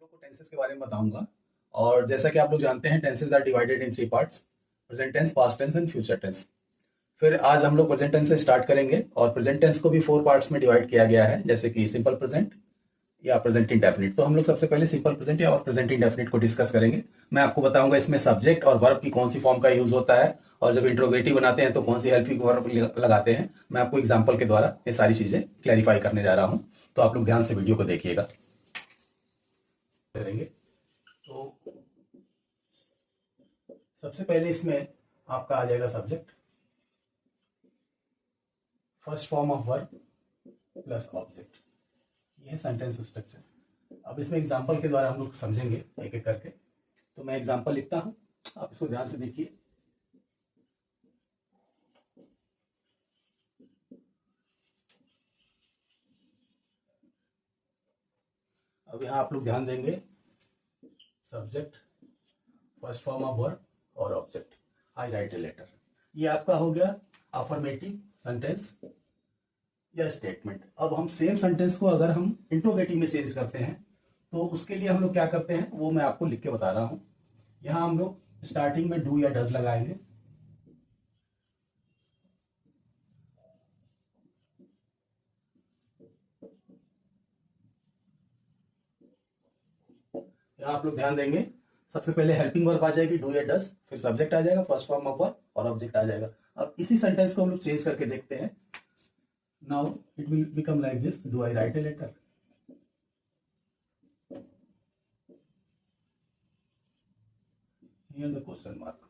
लोग को टेंसेस के बारे में बताऊंगा। और जैसा कि आप लोग जानते हैं, tenses are divided in three parts: present tense, past tense and future tense. फिर आज हम लोग प्रेजेंट टेंस से स्टार्ट करेंगे और प्रेजेंट टेंस को भी फोर पार्ट्स में डिवाइड किया गया है, जैसे कि सिंपल प्रेजेंट या प्रेजेंट इंडेफिनिट। तो हम लोग सबसे पहले सिंपल प्रेजेंट या और प्रेजेंट इंडेफिनिट को डिस्कस करेंगे। मैं आपको बताऊंगा इसमें सब्जेक्ट और वर्ब की कौन सी फॉर्म का यूज होता है, और जब इंट्रोगेटिव बनाते हैं तो कौन सी हेल्पिंग वर्ब लगाते हैं। मैं आपको एग्जाम्पल के द्वारा ये सारी चीजें क्लैरिफाई करने जा रहा हूँ, तो आप लोग ध्यान से वीडियो को देखिएगा। करेंगे तो सबसे पहले इसमें आपका आ जाएगा subject, first form of verb plus object. ये है सेंटेंस स्ट्रक्चर। अब इसमें एग्जांपल के द्वारा हम लोग समझेंगे एक एक करके। तो मैं एग्जांपल लिखता हूं, आप इसको ध्यान से देखिए। अब यहां आप लोग ध्यान देंगे, subject, first form of verb और object. I write a letter. ये आपका हो गया अफर्मेटिव सेंटेंस या स्टेटमेंट। अब हम सेम सेंटेंस को अगर हम इंट्रोगेटिव में चेंज करते हैं तो उसके लिए हम लोग क्या करते हैं वो मैं आपको लिख के बता रहा हूं। यहां हम लोग स्टार्टिंग में डू या डज लगाएंगे। यहां आप लोग ध्यान देंगे, सबसे पहले हेल्पिंग वर्ब आ जाएगी डू या डज, फिर सब्जेक्ट आ जाएगा, फर्स्ट फॉर्म ऑफ वर्ब और ऑब्जेक्ट आ जाएगा। अब इसी सेंटेंस को हम लोग चेंज करके देखते हैं। Now it will become like this: do I write a letter. Here the question mark.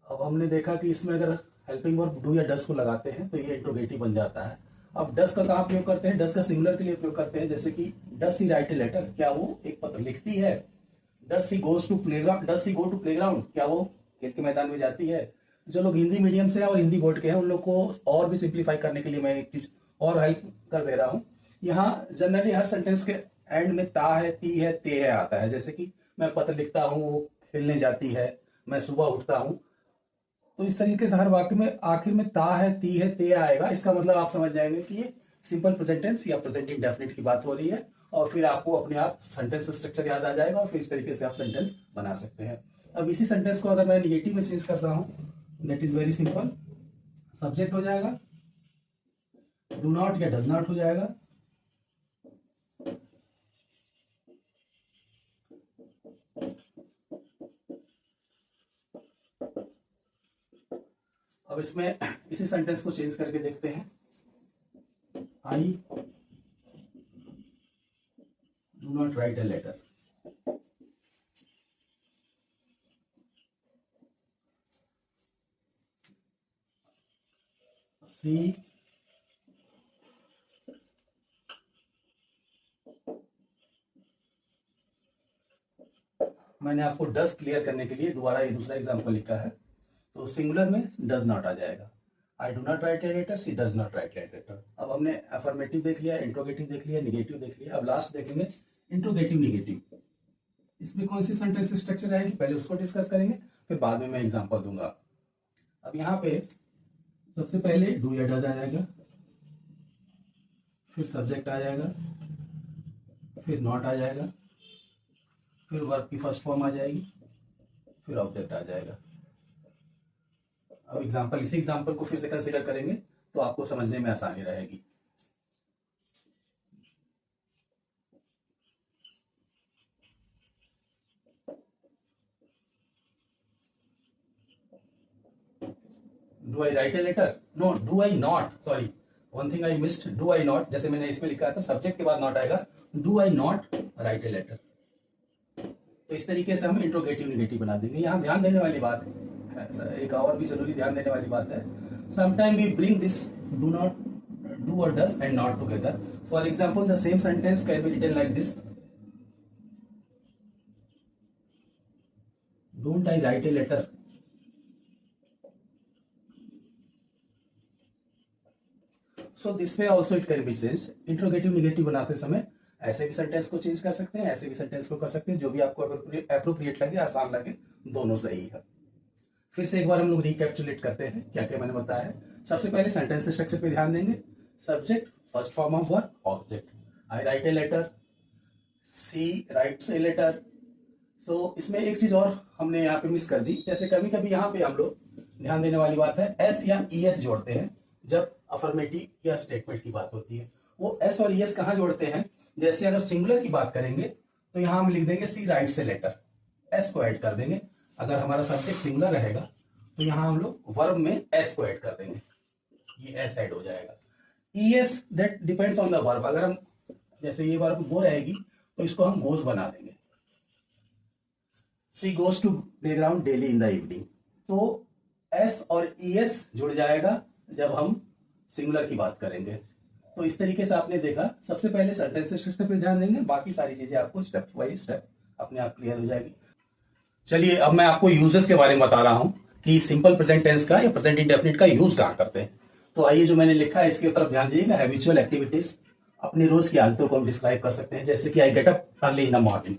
अब हमने देखा कि इसमें अगर हेल्पिंग वर्ब डू या डज को लगाते हैं तो ये इंट्रोगेटिव बन जाता है। अब डज का कहां प्रयोग करते हैं? डज का सिंगुलर के लिए प्रयोग करते हैं, जैसे कि does she write a letter, क्या वो एक पत्र लिखती है? Does she goes to playground, does she go to playground, क्या वो खेल के मैदान में जाती है? जो लोग हिंदी मीडियम से हैं और हिंदी बोर्ड के हैं उन लोग को और भी सिंप्लीफाई करने के लिए मैं एक चीज और हेल्प कर दे रहा हूँ। यहाँ जनरली हर सेंटेंस के एंड में ता है, ती है, ते है आता है। जैसे कि मैं पत्र लिखता हूँ, वो खेलने जाती है, मैं सुबह उठता हूँ। तो इस तरीके से हर वाक्य में आखिर में ता है, ती है, ते आएगा। इसका मतलब आप समझ जाएंगे कि ये सिंपल प्रेजेंट टेंस या प्रेजेंट इंडेफिनिट की बात हो रही है, और फिर आपको अपने आप सेंटेंस स्ट्रक्चर याद आ जाएगा और फिर इस तरीके से आप सेंटेंस बना सकते हैं। अब इसी सेंटेंस को अगर मैं निगेटिव में चेंज करता हूं, that is very simple. Subject हो जाएगा डू नॉट या डज नॉट हो जाएगा, अब इसमें इसी सेंटेंस को चेंज करके देखते हैं। I do not write a letter. She मैंने आपको डज क्लियर करने के लिए दोबारा ये दूसरा एग्जांपल लिखा है, तो सिंगुलर में डज नॉट आ जाएगा। I do not write a letter, she does not write a letter. अब हमने अफर्मेटिव देख लिया, इंट्रोगेटिव देख लिया, निगेटिव देख लिया। अब लास्ट देखेंगे इंट्रोगेटिव निगेटिव। इसमें कौन सी सेंटेंस स्ट्रक्चर रहेगी पहले उसको डिस्कस करेंगे, फिर बाद में मैं एग्जांपल दूंगा। अब यहाँ पे सबसे पहले डू या डज आ जाएगा, फिर सब्जेक्ट आ जाएगा, फिर नॉट आ जाएगा, फिर वर्ब की फर्स्ट फॉर्म आ जाएगी, फिर ऑब्जेक्ट आ जाएगा। अब एग्जांपल, इसी एग्जांपल को फिर से कंसीडर करेंगे तो आपको समझने में आसानी रहेगी। Do I write a letter? No, do I not, sorry, one thing I missed, do I not. जैसे मैंने इसमें लिखा था सब्जेक्ट के बाद नॉट आएगा, do I not write a letter. तो इस तरीके से हम इंट्रोगेटिव निगेटिव बना देंगे। यहाँ ध्यान देने वाली बात है, एक और भी जरूरी ध्यान देने वाली बात है, sometime we bring this do not, do और does and not together. For example the same sentence can be written like this: don't I write a letter. So this way also it can be change. Interrogative negative बनाते समय ऐसे भी sentence को change कर सकते हैं, ऐसे भी सेंटेंस को कर सकते हैं, जो भी आपको अप्रोप्रिएट लगे, आसान लगे, दोनों सही है। फिर से एक बार हम लोग रिकैप्चुलेट करते हैं क्या क्या मैंने बताया है। सबसे पहले सेंटेंस स्ट्रक्चर पे ध्यान देंगे। Subject, first form of verb, object. I write a letter, she writes a letter. So इसमें एक चीज और हमने यहाँ पे मिस कर दी, जैसे कभी कभी यहाँ पे हम लोग ध्यान देने वाली बात है, एस या ई एस जोड़ते हैं जब अफर्मेटिव या स्टेटमेंट की बात होती है। वो एस और ई एस कहाँ जोड़ते हैं, जैसे अगर सिंगुलर की बात करेंगे तो यहाँ हम लिख देंगे सी राइट्स ए लेटर, एस को ऐड कर देंगे। अगर हमारा सब्जेक्ट सिंगुलर रहेगा तो यहाँ हम लोग वर्ब में एस को ऐड कर देंगे, ये एस ऐड हो जाएगा। E S that depends on the verb, अगर हम जैसे ये वर्ब गो रहेगी तो इसको हम गोज बना देंगे, she goes to playground daily in the evening. तो एस और ई एस जुड़ जाएगा जब हम सिंगुलर की बात करेंगे। तो इस तरीके से आपने देखा, सबसे पहले सेंटेंसेस सिस्टम पे ध्यान देंगे, बाकी सारी चीजें आपको स्टेप बाय स्टेप अपने आप क्लियर हो जाएगी। चलिए अब मैं आपको यूजेस के बारे में बता रहा हूं कि सिंपल प्रेजेंट टेंस का या प्रेजेंट इंडेफिनिट का यूज कहां करते हैं। तो आइए जो मैंने लिखा है इसके तरफ ध्यान दीजिएगा। हैबिचुअल एक्टिविटीज, अपनी रोज की आदतों को हम डिस्क्राइब कर सकते हैं, जैसे कि I get up early in the morning.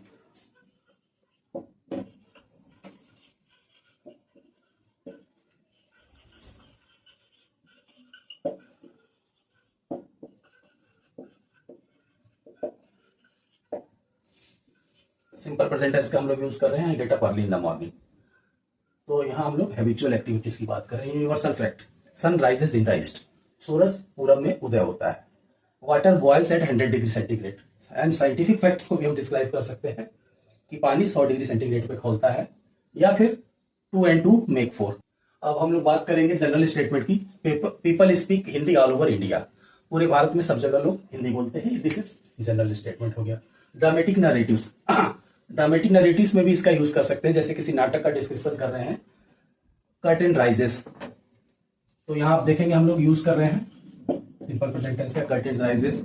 Simple present tense का हम लोग यूज कर रहे हैं, I get up early in the morning. तो यहाँ हम लोग हैबिचुअल एक्टिविटीज की बात कर रहे हैं। Universal fact, sun rises in the east, सूरज पूरब में उदय होता है। Water boils at 100 degree centigrade. And scientific facts को भी हम डिस्क्राइब कर सकते हैं कि पानी 100 डिग्री सेंटीग्रेड पे खौलता है, या फिर 2 and 2 make 4। अब हम लोग बात करेंगे जनरल स्टेटमेंट की। People speak Hindi all over India, पूरे भारत में सब जगह लोग हिंदी बोलते हैं, दिस इज जनरल स्टेटमेंट हो गया। ड्रामेटिक नरेटिव्स, ड्रामेटिक नरेटिव्स में भी इसका यूज कर सकते हैं, जैसे किसी नाटक का डिस्क्रिप्शन कर रहे हैं, कर्टेन राइजेस, तो यहां आप देखेंगे हम लोग यूज कर रहे हैं सिंपल प्रेजेंट टेंस का, curtain rises.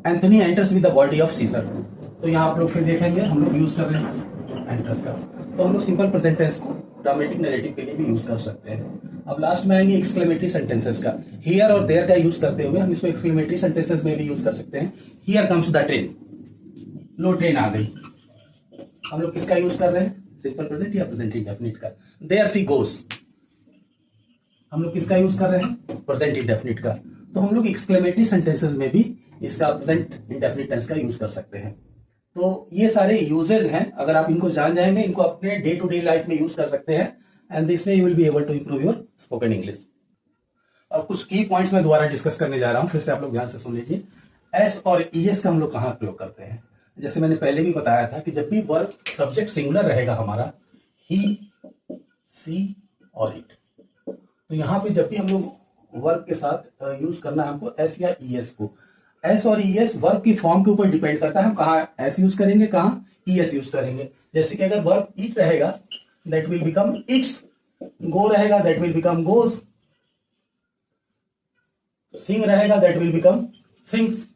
Anthony enters with the body of Caesar, तो यहां आप लोग फिर देखेंगे हम लोग यूज कर रहे हैं एंटर्स का। तो हम लोग सिंपल प्रेजेंट टेंस को ड्रामेटिक नरेटिव के लिए भी यूज कर सकते हैं। अब लास्ट में आएंगे एक्सक्लेमेटरी सेंटेंसेस का। हियर और देयर का यूज करते हुए हम इसको एक्सक्लेमेटरी सेंटेंसेस में भी यूज कर सकते हैं। हियर कम्स द ट्रेन, लो ट्रेन आ गई। हम लोग किसका यूज कर रहे हैं, सिंपल प्रेजेंट या प्रेजेंट इंडेफिनिट का। देयर सी गोस, हम लोग किसका यूज कर रहे हैं, प्रेजेंट इंडेफिनिट का। तो हम लोग एक्सक्लेमेटरी सेंटेंसेस में भी इसका प्रेजेंट इंडेफिनिट टेंस का यूज कर सकते हैं। तो ये सारे यूजेस हैं, अगर आप इनको जान जाएंगे, इनको अपने डे टू डे लाइफ में यूज कर सकते हैं, and this way you will be able to improve your spoken English. अब कुछ की पॉइंट्स में दोबारा डिस्कस करने जा रहा हूं, फिर से आप लोग ध्यान से सुन लीजिए। एस और ई एस का हम लोग कहां प्रयोग करते हैं, जैसे मैंने पहले भी बताया था कि जब भी वर्ब सब्जेक्ट सिंगुलर रहेगा हमारा, ही, सी और इट, तो यहां पे जब भी हम लोग वर्ब के साथ यूज करना है हमको एस या ई एस को। एस और ई एस वर्ब की फॉर्म के ऊपर डिपेंड करता है, हम कहाँ एस यूज करेंगे, कहाँ ई एस यूज करेंगे। जैसे कि अगर वर्ब ईट रहेगा दैट विल बिकम इट्स, गो रहेगा दैट विल बिकम गोस, सिंग रहेगा दैट विल बिकम सिंग्स।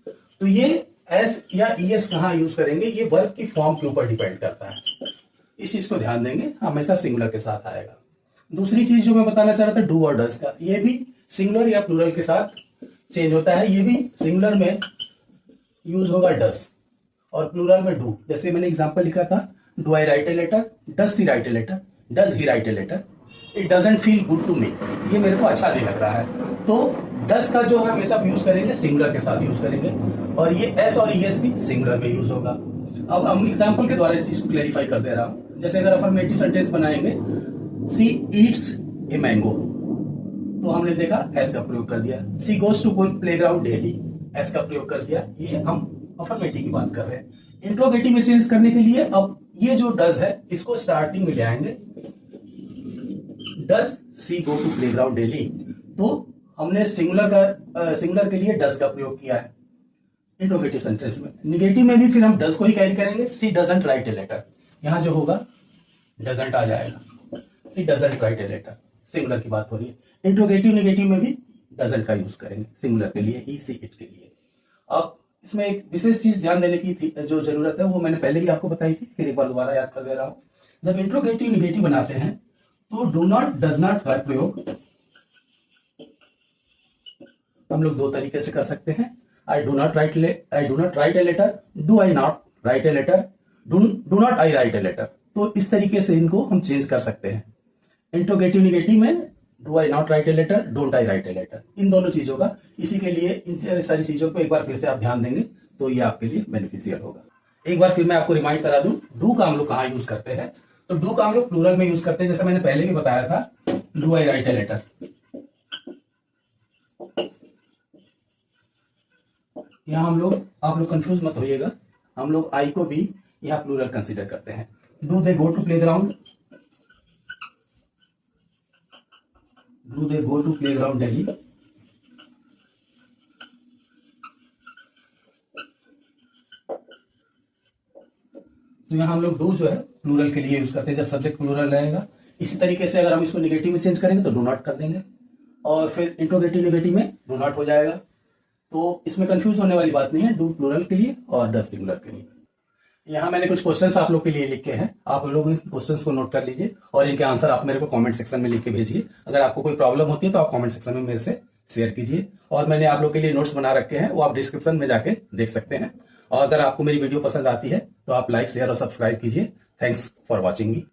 तो ये एस या ई एस कहाँ यूज करेंगे, ये वर्ब की फॉर्म के ऊपर डिपेंड करता है, इस चीज को ध्यान देंगे, हमेशा सिंगुलर के साथ आएगा। दूसरी चीज जो मैं बताना चाह रहा था, डू और डज का, ये भी सिंगुलर या प्लूरल के साथ चेंज होता है। ये भी सिंगुलर में यूज होगा डज और प्लूरल में डू। जैसे मैंने एग्जांपल लिखा था, do I write a letter, does she write a letter, does he write a letter, it doesn't feel good to me, ये मेरे को अच्छा नहीं लग रहा है। तो डज का जो है हमेशा यूज करेंगे सिंगुलर के साथ यूज करेंगे, और ये एस और ई एस भी सिंगुलर में यूज होगा। अब हम एग्जाम्पल के द्वारा इस चीज को क्लेरिफाई कर दे रहा हूं। जैसे अगर अफर्मेटिव सेंटेंस बनाएंगे, सी ईट्स ए मैंगो, तो हमने देखा एस का प्रयोग कर दिया। She goes to playground daily, S का प्रयोग कर दिया। ये हम अफर्मेटिव की बात कर रहे हैं। इंट्रोगेटिव में चेंज करने के लिए अब ये जो डज है इसको स्टार्टिंग में ले आएंगे, does she go to playground daily, तो हमने सिंगुलर के लिए डज का प्रयोग किया है इंट्रोगेटिव सेंटेंस में। निगेटिव में भी फिर हम डज को ही कैरी करेंगे, she doesn't write a letter, यहां जो होगा डजंट आ जाएगा, she doesn't write a letter, singular की बात हो रही है। इंट्रोगेटिव निगेटिव में भी डजंट का यूज करेंगे सिंगुलर के लिए, ही, सी, इट के लिए। अब इसमें एक विशेष चीज ध्यान देने की थी, जो जरूरत है वो मैंने पहले भी आपको बताई थी, फिर एक बार दोबारा याद कर दे रहा हूं। जब इंट्रोगेटिव निगेटिव बनाते हैं तो डू नॉट, डज नॉट का प्रयोग हम लोग दो तरीके से कर सकते हैं। I do not write a letter, do I not write a letter, do not I write a letter. तो इस तरीके से इनको हम चेंज कर सकते हैं। इंट्रोगेटिव निगेटिव में do I not write a letter, don't I write a letter, इन दोनों चीजों का, इसी के लिए इन सारी चीजों को एक बार फिर से आप ध्यान देंगे तो ये आपके लिए बेनिफिशियल होगा। एक बार फिर मैं आपको रिमाइंड करा दूं, डू का हम लोग कहाँ यूज करते हैं। तो डू का हम लोग प्लूरल में यूज करते हैं, जैसे मैंने पहले भी बताया था, do I write a letter. यहाँ हम लोग, आप लोग कंफ्यूज मत होइएगा, हम लोग आई को भी यहाँ प्लूरल कंसीडर करते हैं। Do they go to playground, do they go to playground daily. तो यहाँ हम लोग डू जो है प्लूरल के लिए यूज करते हैं जब सब्जेक्ट प्लूरल रहेगा। इसी तरीके से अगर हम इसको निगेटिव में चेंज करेंगे तो डू नॉट कर देंगे, और फिर इंट्रोगेटिव नेगेटिव में डू नॉट हो जाएगा। तो इसमें कंफ्यूज होने वाली बात नहीं है, डू प्लूरल के लिए और डज सिंगुलर के लिए। यहाँ मैंने कुछ क्वेश्चंस आप लोग के लिए लिखे हैं, आप लोग इन क्वेश्चंस को नोट कर लीजिए और इनके आंसर आप मेरे को कमेंट सेक्शन में लिख के भेजिए। अगर आपको कोई प्रॉब्लम होती है तो आप कमेंट सेक्शन में मेरे से शेयर कीजिए, और मैंने आप लोग के लिए नोट्स बना रखे हैं, वो आप डिस्क्रिप्शन में जाके देख सकते हैं। और अगर आपको मेरी वीडियो पसंद आती है तो आप लाइक शेयर और सब्सक्राइब कीजिए। Thanks for watching me.